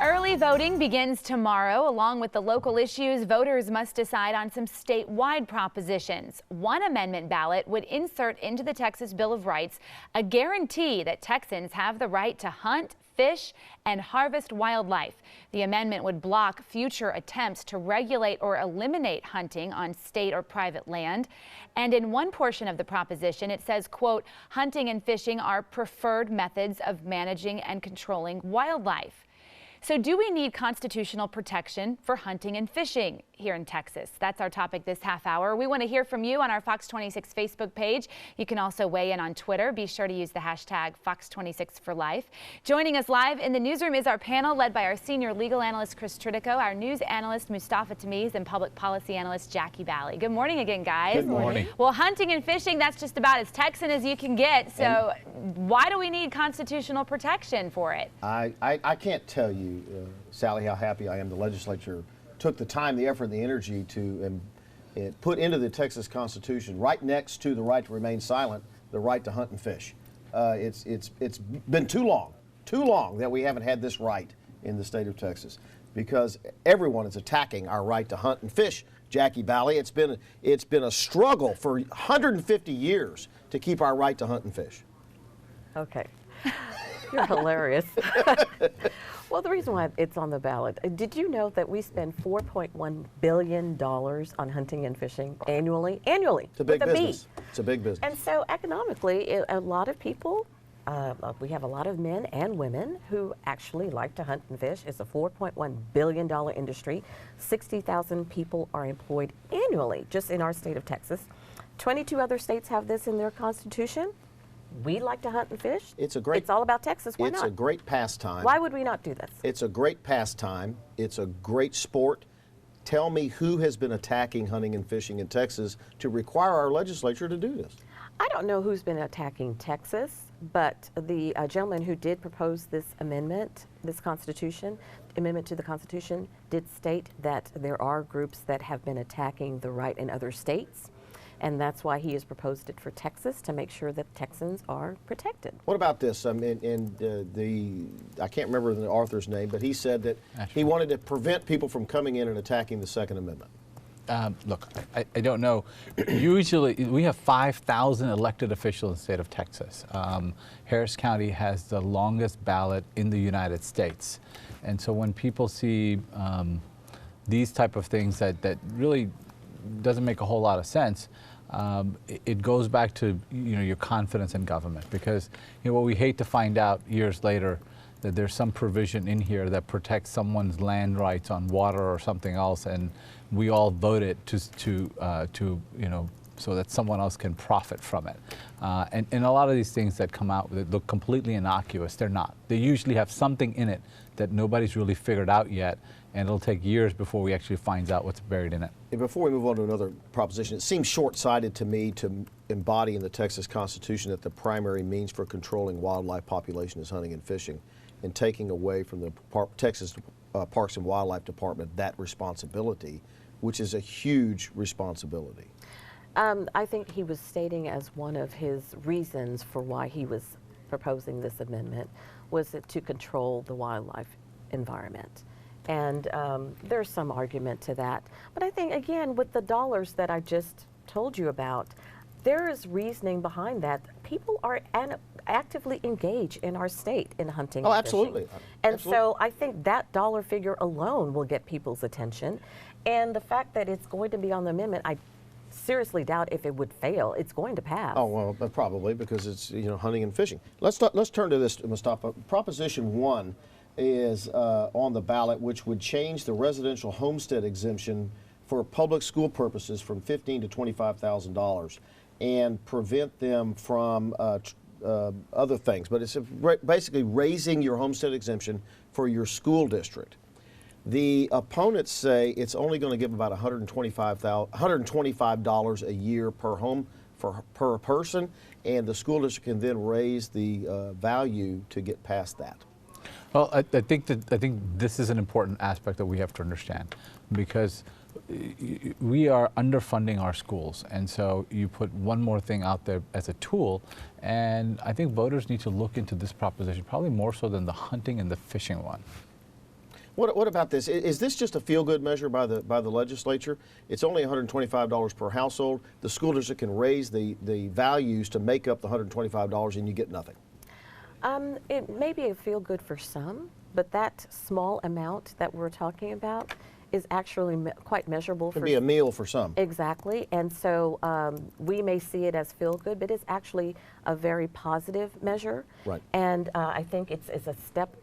Early voting begins tomorrow. Along with the local issues, voters must decide on some statewide propositions. One amendment ballot would insert into the Texas Bill of Rights a guarantee that Texans have the right to hunt, fish, and harvest wildlife. The amendment would block future attempts to regulate or eliminate hunting on state or private land. And in one portion of the proposition, it says, quote, hunting and fishing are preferred methods of managing and controlling wildlife. So do we need constitutional protection for hunting and fishing here in Texas? That's our topic this half hour. We want to hear from you on our Fox 26 Facebook page. You can also weigh in on Twitter. Be sure to use the hashtag Fox26forlife. Joining us live in the newsroom is our panel led by our senior legal analyst, Chris Tritico, our news analyst, Mustafa Tamiz, and public policy analyst, Jackie Bally. Good morning again, guys. Good morning. Well, hunting and fishing, that's just about as Texan as you can get. So why do we need constitutional protection for it? I can't tell you, Sally, how happy I am the legislature took the time, the effort, and the energy to put into the Texas Constitution, right next to the right to remain silent, the right to hunt and fish. It's been too long that we haven't had this right in the state of Texas, because everyone is attacking our right to hunt and fish. Jackie Bally, it's been a struggle for 150 years to keep our right to hunt and fish. Okay. You're hilarious. Well, the reason why it's on the ballot, did you know that we spend $4.1 billion on hunting and fishing annually? Annually. It's a big with a business. B. It's a big business. And so economically, a lot of people, we have a lot of men and women who actually like to hunt and fish. It's a $4.1 billion industry. 60,000 people are employed annually just in our state of Texas. 22 other states have this in their constitution. We like to hunt and fish. It's all about Texas. Why not? It's a great pastime. Why would we not do this? It's a great pastime. It's a great sport. Tell me who has been attacking hunting and fishing in Texas to require our legislature to do this? I don't know who's been attacking Texas, but the gentleman who did propose this amendment, amendment to the Constitution, did state that there are groups that have been attacking the right in other states. And that's why he has proposed it for Texas, to make sure that Texans are protected. What about this? I can't remember the author's name, but he said that he wanted to prevent people from coming in and attacking the Second Amendment. Look, I don't know. Usually, we have 5,000 elected officials in the state of Texas. Harris County has the longest ballot in the United States. And so when people see these type of things that really doesn't make a whole lot of sense, it goes back to your confidence in government, because what we hate to find out years later, that there's some provision in here that protects someone's land rights on water or something else, and we all voted so that someone else can profit from it. And a lot of these things that come out that look completely innocuous, they're not. They usually have something in it that nobody's really figured out yet, and it'll take years before we actually find out what's buried in it. And before we move on to another proposition, it seems short-sighted to me to embody in the Texas Constitution that the primary means for controlling wildlife population is hunting and fishing, and taking away from the Texas Parks and Wildlife Department that responsibility, which is a huge responsibility. I think he was stating as one of his reasons for why he was proposing this amendment was to control the wildlife environment. And there's some argument to that. But I think, again, with the dollars that I just told you about, there is reasoning behind that. People are actively engaged in our state in hunting. Oh, and absolutely. fishing. And so I think that dollar figure alone will get people's attention. And the fact that it's going to be on the amendment, I seriously doubt if it would fail. It's going to pass. Oh, well, probably, because it's hunting and fishing. Let's turn to this, Mustafa. Proposition 1 is on the ballot, which would change the residential homestead exemption for public school purposes from $15,000 to $25,000 and prevent them from other things. But it's basically raising your homestead exemption for your school district. The opponents say it's only going to give about $125 a year per home per person, and the school district can then raise the value to get past that. Well, I think this is an important aspect that we have to understand, because we are underfunding our schools, and so you put one more thing out there as a tool, and I think voters need to look into this proposition probably more so than the hunting and the fishing one. What about this? Is this just a feel-good measure by the legislature? It's only $125 per household. The school district can raise the values to make up the $125, and you get nothing. It may be a feel good for some, but that small amount that we're talking about is actually quite measurable. It could be a meal for some. Exactly, and so we may see it as feel good, but it's actually a very positive measure. Right. And I think it's a step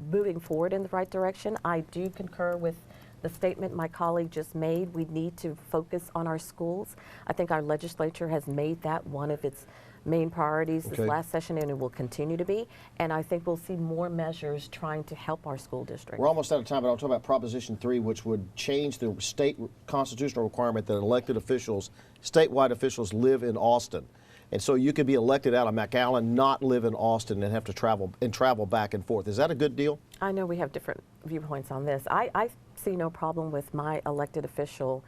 moving forward in the right direction. I do concur with the statement my colleague just made. We need to focus on our schools. I think our legislature has made that one of its main priorities this last session, and it will continue to be. And I think we'll see more measures trying to help our school districts. We're almost out of time, but I'll talk about Proposition 3, which would change the state constitutional requirement that elected officials, statewide officials, live in Austin. And so you could be elected out of McAllen, not live in Austin, and have to travel back and forth. Is that a good deal? I know we have different viewpoints on this. I see no problem with my elected official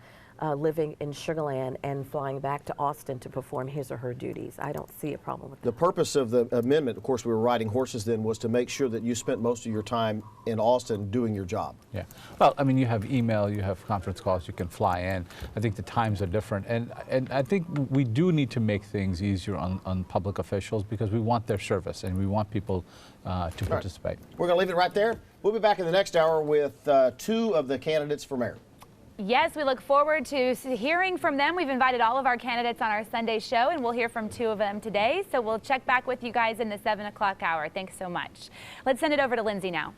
living in Sugar Land and flying back to Austin to perform his or her duties. I don't see a problem with that. The purpose of the amendment, of course, we were riding horses then, was to make sure that you spent most of your time in Austin doing your job. Yeah. Well, I mean, you have email, you have conference calls, you can fly in. I think the times are different. And I think we do need to make things easier on public officials because we want their service and we want people to participate. We're going to leave it right there. We'll be back in the next hour with two of the candidates for mayor. Yes, we look forward to hearing from them. We've invited all of our candidates on our Sunday show, and we'll hear from two of them today. So we'll check back with you guys in the 7 o'clock hour. Thanks so much. Let's send it over to Lindsay now.